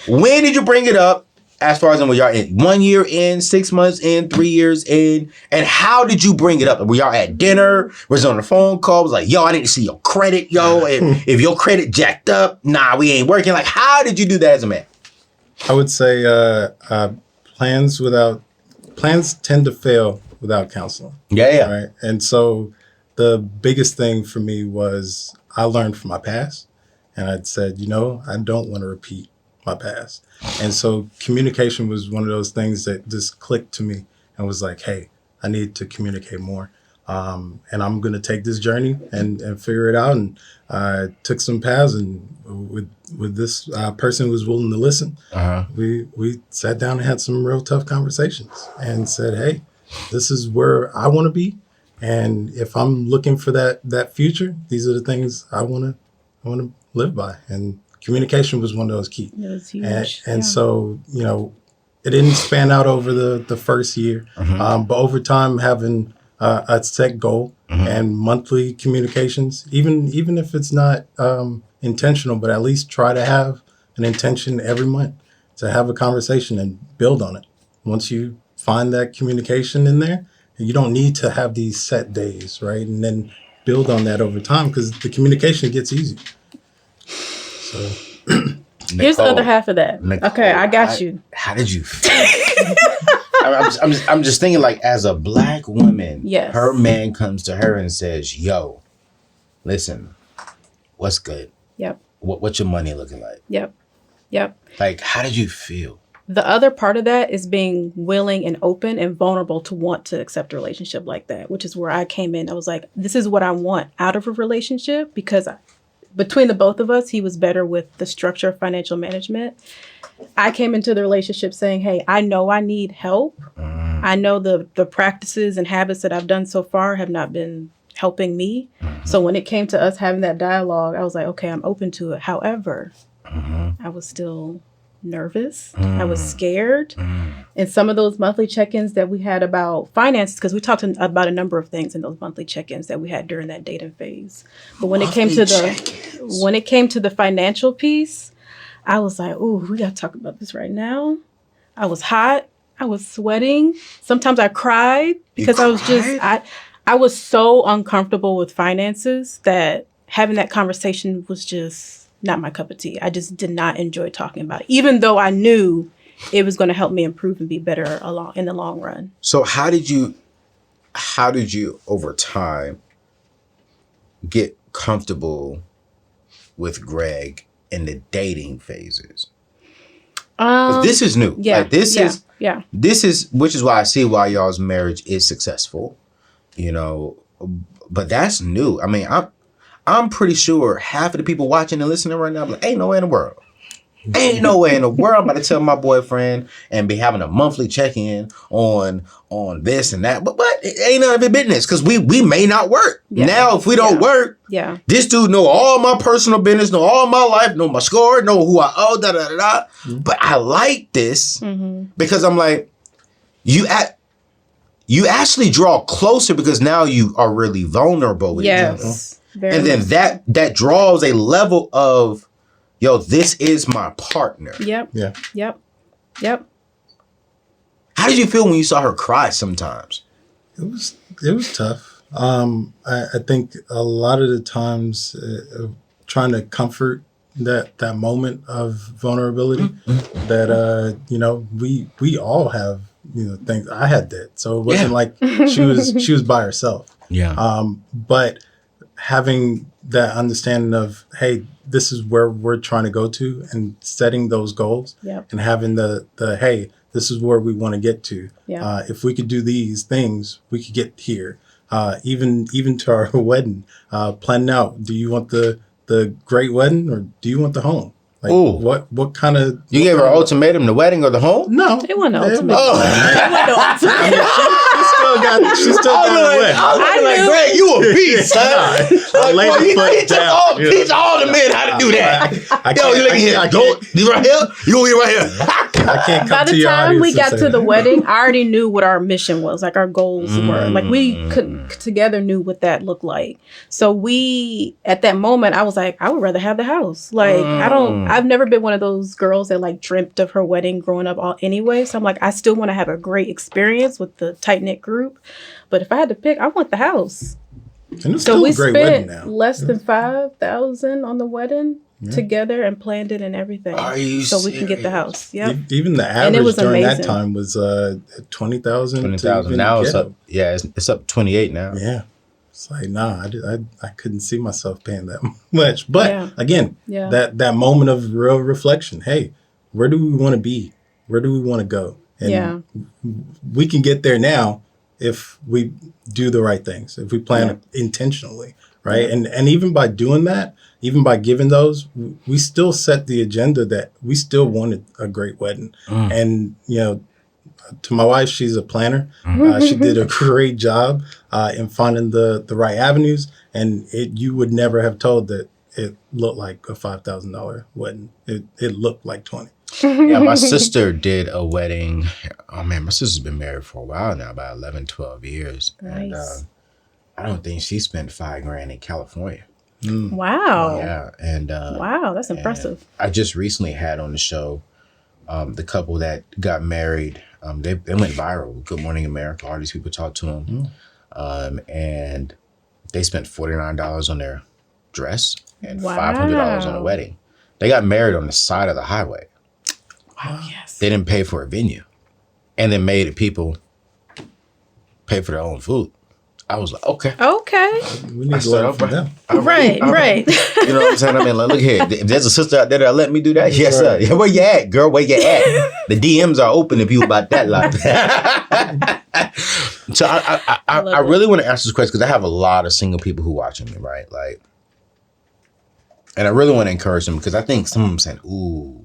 when did you bring it up? As far as when y'all in 1 year in, 6 months in, 3 years in, and how did you bring it up? Were y'all at dinner? Was it on a phone call? Was like, yo, I need to see your credit, yo. And if your credit jacked up, nah, we ain't working. Like, how did you do that as a man? I would say plans tend to fail without counseling. Yeah. Right. And so the biggest thing for me was I learned from my past, and I'd said, I don't want to repeat my past. And so communication was one of those things that just clicked to me and was like, hey, I need to communicate more. And I'm going to take this journey and figure it out. And I took some paths, and with this person who was willing to listen, we sat down and had some real tough conversations and said, hey, this is where I want to be. And if I'm looking for that future, these are the things I want to live by. And communication was one of those key. It was huge. And so, it didn't span out over the first year, but over time, having a set goal and monthly communications, even if it's not intentional, but at least try to have an intention every month to have a conversation and build on it. Once you find that communication in there, you don't need to have these set days, right? And then build on that over time, because the communication gets easier. So here's the other half of that. Nicole, okay, I got you. How did you feel? I'm just thinking, like, as a Black woman, yes, her man comes to her and says, yo, listen, what's good? Yep. What's your money looking like? Yep. Like, how did you feel? The other part of that is being willing and open and vulnerable to want to accept a relationship like that, which is where I came in. I was like, this is what I want out of a relationship, because between the both of us, he was better with the structure of financial management. I came into the relationship saying, hey, I know I need help. I know the practices and habits that I've done so far have not been helping me. So when it came to us having that dialogue, I was like, okay, I'm open to it. However, I was still nervous. I was scared. And some of those monthly check-ins that we had about finances, because we talked about a number of things in those monthly check-ins that we had during that dating phase. But when it came to the financial piece, I was like, ooh, we got to talk about this right now. I was hot. I was sweating. Sometimes I cried because I was so uncomfortable with finances that having that conversation was just not my cup of tea. I just did not enjoy talking about it, even though I knew it was going to help me improve and be better in the long run. So how did you over time get comfortable with Greg in the dating phases? This is new. Yeah. Like, this is, which is why I see why y'all's marriage is successful, but that's new. I mean, I'm pretty sure half of the people watching and listening right now are like, ain't no way in the world. Ain't no way in the world I'm about to tell my boyfriend and be having a monthly check-in on this and that. But it ain't none of his business, because we may not work. Yeah. Now, if we don't work, this dude know all my personal business, know all my life, know my score, know who I owe, da-da-da-da. But I like this because I'm like, you actually draw closer because now you are really vulnerable with each other. And then that draws a level of, yo, this is my partner. Yep. How did you feel when you saw her cry sometimes? It was tough. I think a lot of the times trying to comfort that moment of vulnerability that we all have things. I had that, so it wasn't like she was by herself. But having that understanding of, hey, this is where we're trying to go to, and setting those goals, and having the hey, this is where we want to get to. If we could do these things, we could get here. Even to our wedding, planning out, do you want the great wedding or do you want the home? Like, what kind of... You gave her an ultimatum, the wedding or the home? No. It wasn't an ultimatum. She still got it wet. I was like, Greg, you a beast, son. He teach all the men how to do that. Yo, you look here. You right here? You gonna be right here. I can't By come to the your time audience we and got say to the that. wedding, I already knew what our mission was, like our goals were. Like we could together knew what that looked like. So we, at that moment, I was like, I would rather have the house. Like I've never been one of those girls that like dreamt of her wedding growing up all anyway. So I'm like, I still want to have a great experience with the tight knit group. But if I had to pick, I want the house. And it's So still we a great wedding spent now. less than $5,000 on the wedding together and planned it and everything. Are you so we can get the serious? house. Yep. Even the And it average was during that amazing. time was 20,000. 20,000. Now it's up. Yeah, it's up 28 now. Yeah. It's like, nah, I couldn't see myself paying that much. But again, that moment of real reflection. Hey, where do we want to be? Where do we want to go? And we can get there now if we do the right things, if we plan intentionally, right? And even by doing that, even by giving those, we still set the agenda that we still wanted a great wedding. And, you know, to my wife, she's a planner. She did a great job in finding the right avenues. And you would never have told that it looked like a $5,000 wedding. It looked like 20. Yeah, my sister did a wedding. Oh man, my sister's been married for a while now, about 11, 12 years. Nice. And I don't think she spent $5,000 in California. Wow. Yeah. And wow, that's impressive. I just recently had on the show the couple that got married. They went viral. Good Morning America. All these people talked to them. And they spent $49 on their dress and $500 on a wedding. They got married on the side of the highway. Wow, yes. They didn't pay for a venue. And then made the people pay for their own food. I was like, okay. We need to learn from them. Right. You know what I'm saying? I mean, like, look here. If there's a sister out there that'll let me do that, yes, sir. Yeah, where you at, girl? Where you at? The DMs are open if you about that life. So I really want to answer this question because I have a lot of single people who watching me, right? Like, and I really want to encourage them because I think some of them saying, ooh,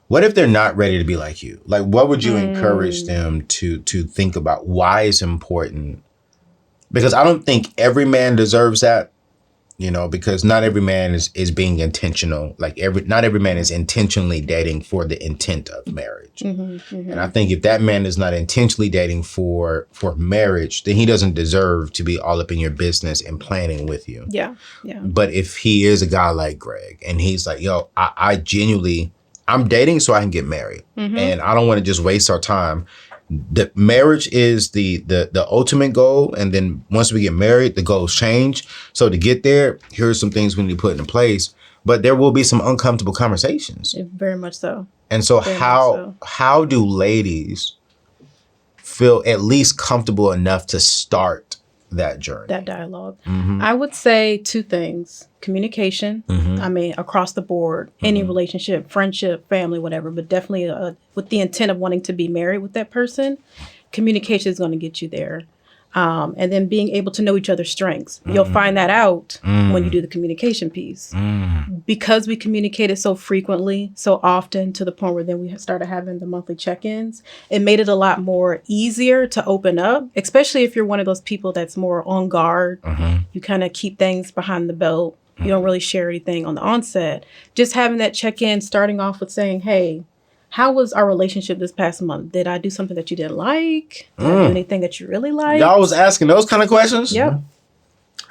what if they're not ready to be like you? Like, what would you encourage them to think about? Why it's important? Because I don't think every man deserves that, you know, because not every man is being intentional. Like not every man is intentionally dating for the intent of marriage. And I think if that man is not intentionally dating for marriage, then he doesn't deserve to be all up in your business and planning with you. Yeah. But if he is a guy like Greg and he's like, yo, I genuinely, I'm dating so I can get married. And I don't want to just waste our time. The marriage is the ultimate goal. And then once we get married, the goals change. So to get there, here's some things we need to put in place. But there will be some uncomfortable conversations. Very much so. And so how do ladies feel at least comfortable enough to start that journey? That dialogue. I would say two things. Communication. I mean, across the board, any relationship, friendship, family, whatever, but definitely with the intent of wanting to be married with that person, communication is going to get you there. And then being able to know each other's strengths. You'll find that out when you do the communication piece. Because we communicated so frequently, so often, to the point where then we started having the monthly check-ins, it made it a lot more easier to open up, especially if you're one of those people that's more on guard. You kind of keep things behind the belt. You don't really share anything on the onset. Just having that check-in, starting off with saying, hey, how was our relationship this past month? Did I do something that you didn't like? Did I do anything that you really liked? Y'all was asking those kind of questions? Yep.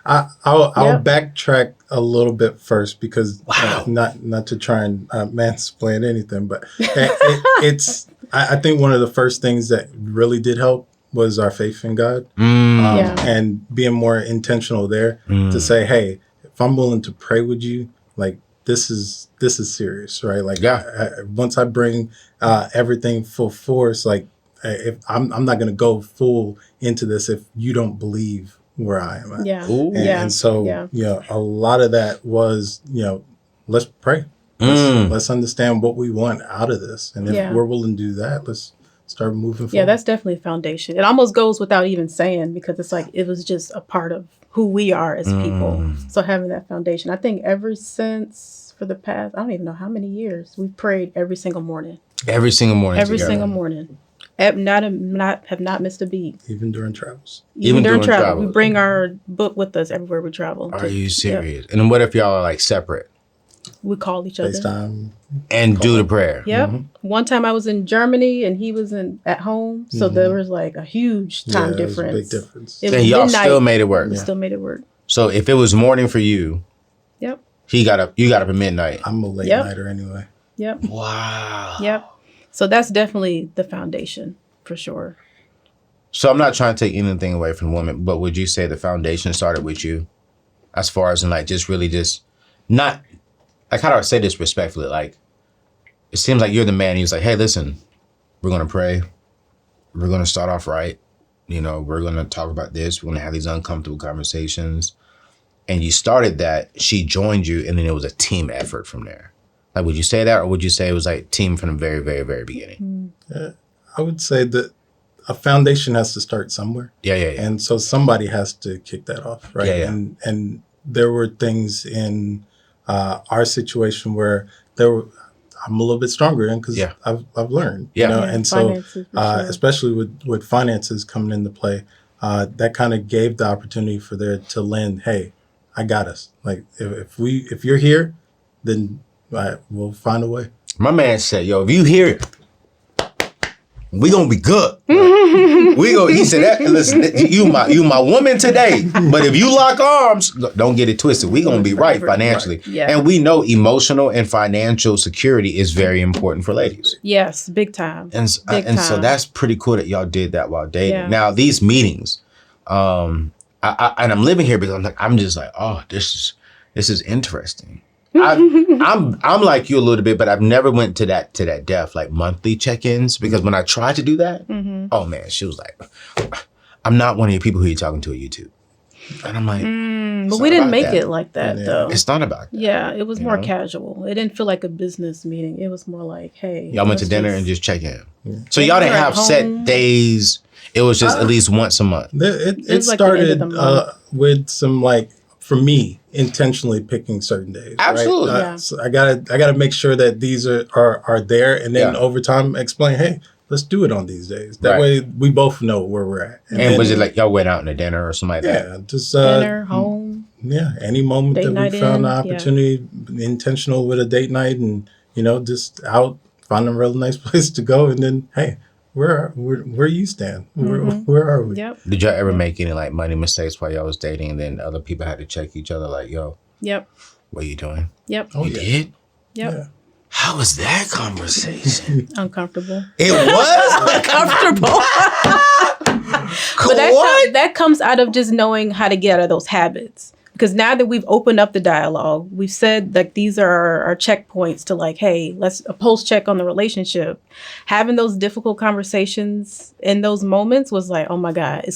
I'll backtrack a little bit first because not to try and mansplain anything, but it's I think one of the first things that really did help was our faith in God and being more intentional there to say, hey, if I'm willing to pray with you, like this is serious, right? Like once I bring everything full force, like if I'm not going to go full into this if you don't believe where I am at. And so a lot of that was, let's pray. Let's understand what we want out of this. And if we're willing to do that, let's start moving forward. Yeah, that's definitely a foundation. It almost goes without even saying because it's like it was just a part of who we are as people. So having that foundation, I think ever since for the past, I don't even know how many years, we've prayed every single morning. Every single morning. Have not missed a beat. Even during travels. Even during travel. We bring our book with us everywhere we travel. Are you serious? And what if y'all are like separate? We call each other. FaceTime. And do the prayer. Yep. One time I was in Germany and he was at home, so there was like a huge time difference. Big difference. It And was y'all midnight. still made it work. We still made it work. So if it was morning for you, Yep. you got up at midnight. I'm a late Yep. nighter anyway. Yep. Wow. Yep. So that's definitely the foundation for sure. So I'm not trying to take anything away from the woman, but would you say the foundation started with you? As far as in like just not, like, how do I say this respectfully? Like, it seems like you're the man. He was like, hey, listen, we're going to pray. We're going to start off right. You know, we're going to talk about this. We're going to have these uncomfortable conversations. And you started that, she joined you, and then it was a team effort from there. Like, would you say that, or would you say it was like team from the very, very, very beginning? I would say that a foundation has to start somewhere. Yeah. And so somebody has to kick that off, right? Yeah. And there were things in our situation where I'm a little bit stronger in because I've learned, Yeah. you know, Yeah, and so finances, for sure. especially with finances coming into play, that kind of gave the opportunity for there to lend. Hey, I got us. Like if you're here, then we'll find a way. My man said, yo, if you hear it, we gonna be good. He said that, listen, you my woman today, but if you lock arms, don't get it twisted. We gonna be right financially. Yeah. And we know emotional and financial security is very important for ladies. Yes, big time. And so that's pretty cool that y'all did that while dating. Yeah. Now these meetings, and I'm living here because I'm just like, oh, this is interesting. I'm like you a little bit, but I've never went to that depth, like monthly check-ins, because when I tried to do that, oh man, she was like, I'm not one of your people who you're talking to at YouTube. And I'm like, but we didn't make it like that though. It's not about that. Yeah, it was more casual. It didn't feel like a business meeting. It was more like, hey. Y'all went to dinner and just check in. Yeah. So y'all didn't We're at have set home. days. It was just at least once a month. It was like the end of started the month. with some, like, for me, intentionally picking certain days. Absolutely. Right? Yeah. So I gotta make sure that these are there, and then over time explain, hey, let's do it on these days. That way we both know where we're at. And then, was it like y'all went out to dinner or something like that? yeah, just Dinner, home. yeah, any moment Date that night we found in, an opportunity, intentional with a date night, and just out, find a real nice place to go, and then hey, where you stand? Where are we? Yep. Did y'all ever make any like money mistakes while y'all was dating, and then other people had to check each other like, yo, Yep. what are you doing? Yep. Oh, You yeah. did? Yep. Yeah. How was that conversation? Uncomfortable. It was Uncomfortable. But that comes out of just knowing how to get out of those habits. Because now that we've opened up the dialogue, we've said like these are our checkpoints to like, hey, let's a pulse check on the relationship. Having those difficult conversations in those moments was like, oh my God,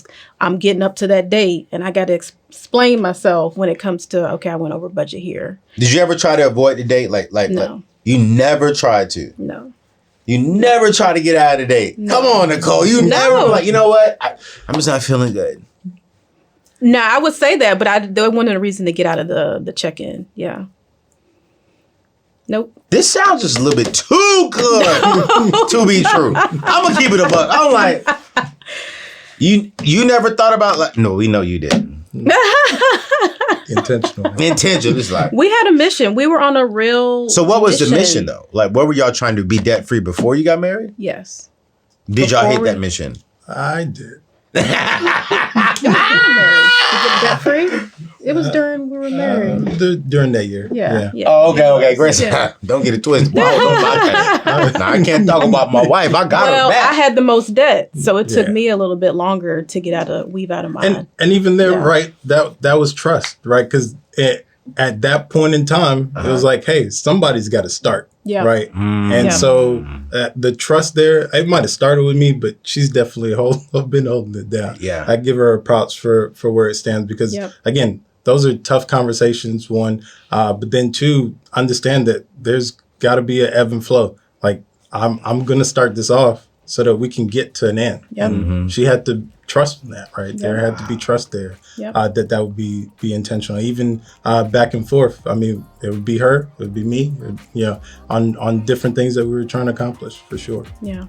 I'm getting up to that date and I got to explain myself when it comes to, okay, I went over budget here. Did you ever try to avoid the date? Like No. you never tried to. No. You never try to get out of the date. No. Come on, Nicole. You never like, you know what? I'm just not feeling good. No, I would say that, but that wasn't a reason to get out of the check-in. Yeah. Nope. This sounds just a little bit too good to be true. I'm gonna keep it a buck. I'm like, you never thought about like, no, we know you didn't. Intentional. Intentional. It's like, We had a mission. We were on a real so what was the mission though? Like, what were y'all trying to be debt free before you got married? Yes. Did y'all hit Before that we- mission? I did. We were married. To get debt free? It was during we were married. During that year. Yeah. Oh, okay, Grace. Yeah. Don't get it twisted. Wow, don't about that. Now, I can't talk about my wife. I got Well, her back. I had the most debt, so it took Yeah. me a little bit longer to weave out of mine. And even there, Yeah. right, that was trust, right? Because at that point in time, it was like, hey, somebody's got to start, Yeah. right? And Yeah. so the trust there, it might have started with me, but she's definitely been holding it down. Yeah. I give her a props for where it stands because, Yep. again, those are tough conversations, one. But then two, understand that there's got to be an ebb and flow. Like, I'm going to start this off so that we can get to an end. Yep. And she had to trust in that, right? There had to be trust there. Yep. That would be intentional. Even back and forth. I mean, it would be her, it would be me, on different things that we were trying to accomplish, for sure. Yeah.